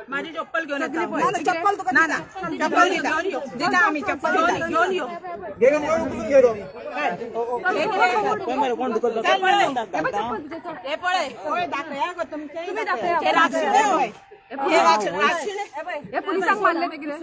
माझी चप्पल घेऊन चप्पल ना ना चप्पल दिला आम्ही चप्पल घेऊन येऊ पोलिसांक मारले ते कितें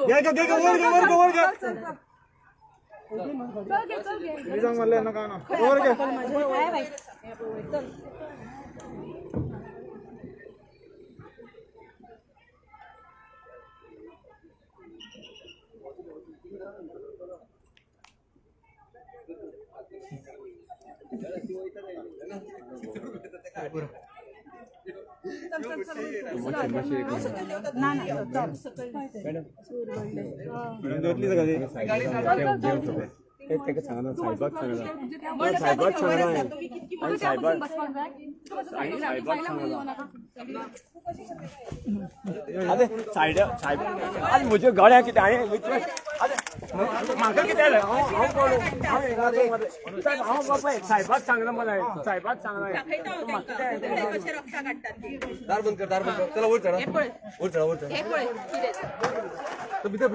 म्हज्यो गळ्या कितें हांवें म्हाका कितें साहेबाक सांगना मला साहेबाक सांगना दार बंद कर चला वर चढा भितर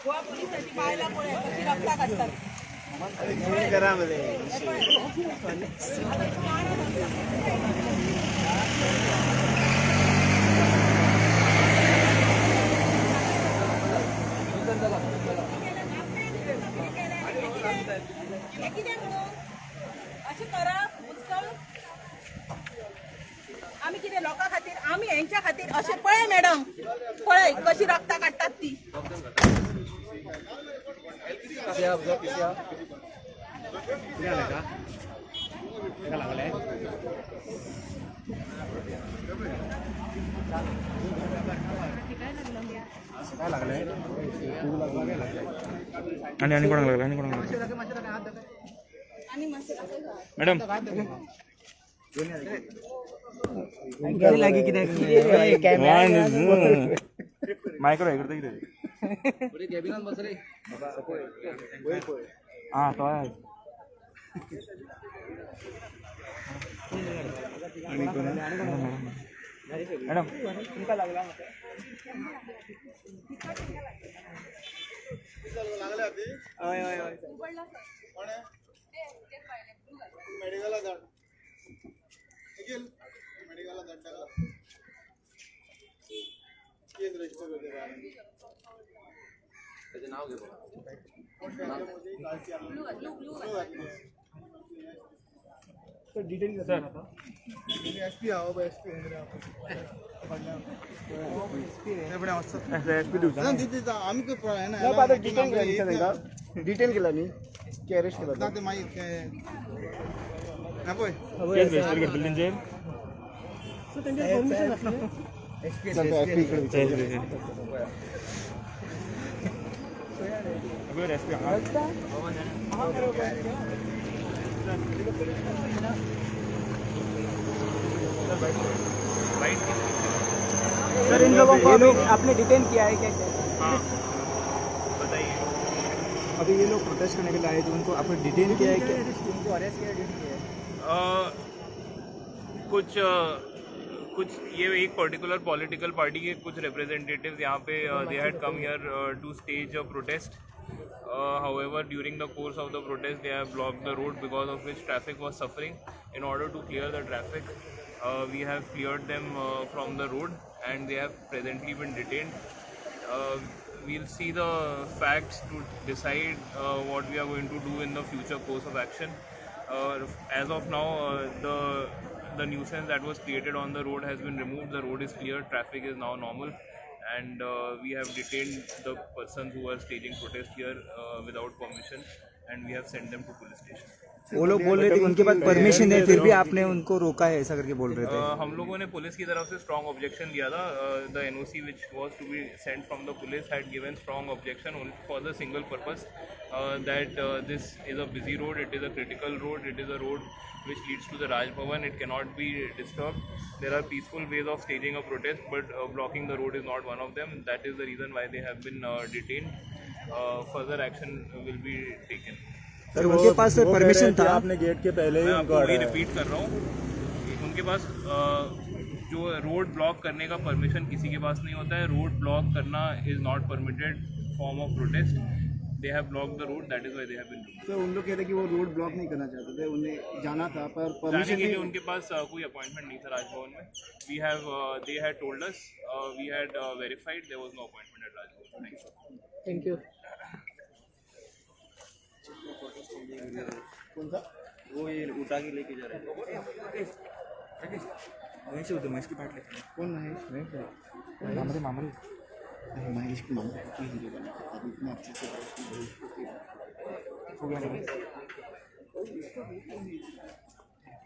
गोवा पोलिसांची बायला पळय कशी रक्ता काढतात अशें करप आमी कितें लोकां खातीर आमी हेंच्या खातीर अशें पळय मॅडम पळय कशी रक्ता काडटात ती आणि कोणाक लागला मॅडम लागी कितें मायक्रो हे करता कितें कॅबिनान बस रे हां तो आहे मॅडम तुमका लागला हय हय हय मेडिकला धाड निखिल मेडिकला धाड टाकला केस रजिस्टर करते त्याचं नाव घे सर डिटेल सर एसपी आओ एसपी डिटेल केला न्ही की अरेस्ट केला ना ते माहीत काय ना पळय केस रजिस्टर करतले तेंचेर एसपी सर इन लोगों को आपने डिटेन किया है क्या? हाँ बताइए। अभी ये लोग प्रोटेस्ट करने के लिए आए थे, उनको आपने डिटेन किया है क्या? उनको अरेस्ट किया है? कुछ ये एक पर्टिकुलर पॉलिटिकल पार्टी के कुछ रिप्रेजेंटेटिव्स यहाँ पे they had come here to stage a protest. However, during the course of the protest, they have blocked the road, because of which traffic was suffering. In order to clear the traffic, we have cleared them from the road, and they have presently been detained. We'll see the facts to decide what we are going to do in the future course of action. As of now, the nuisance that was created on the road has been removed. The road is clear, traffic is now normal, and we have detained the persons who were staging protest here without permission, and we have sent them to police station. वो लोग बोल रहे थे कि उनके pass permission है, फिर भी आपने उनको रोका है, ऐसा करके बोल रहे थे. हम लोगों ने पुलिस की तरफ से स्ट्रॉन्ग ऑब्जेक्शन दिया था. The NOC which was to be sent from the police had given strong objection for the single purpose that this is a busy road, it is a critical road, it is a road which leads to the Raj Bhavan. It cannot be disturbed. There are peaceful ways of staging a protest, but blocking the road is not one of them. That is the reason why they have been detained. Further action will be taken. Sir उनके pass permission था. आपने gate के पहले मैं आपको वही repeat कर रहा हूँ, उनके पास जो रोड ब्लॉक करने का परमिशन किसी के पास नहीं होता है. रोड ब्लॉक करना is not permitted form of prostate. They have blocked the road. That is why they have been doing. Sir उन लोग कहते हैं कि वो रोड ब्लॉक नहीं करना चाहते थे, उन्हें जाना था पर जाने परमिशन के लिए उनके पास कोई अपॉइंटमेंट नहीं था राजभवन में. We have they had told us, we had verified there was no appointment at Rajbhavan. Thank you. कौन सा वो ये उठा के लेके जा रहे हैं. वहीं से उधर महेश की पार्ट लेते हैं. कौन महेश? मामरे मामरे महेश की मामले की हीरो बना अभी इतना अच्छे से हो गया.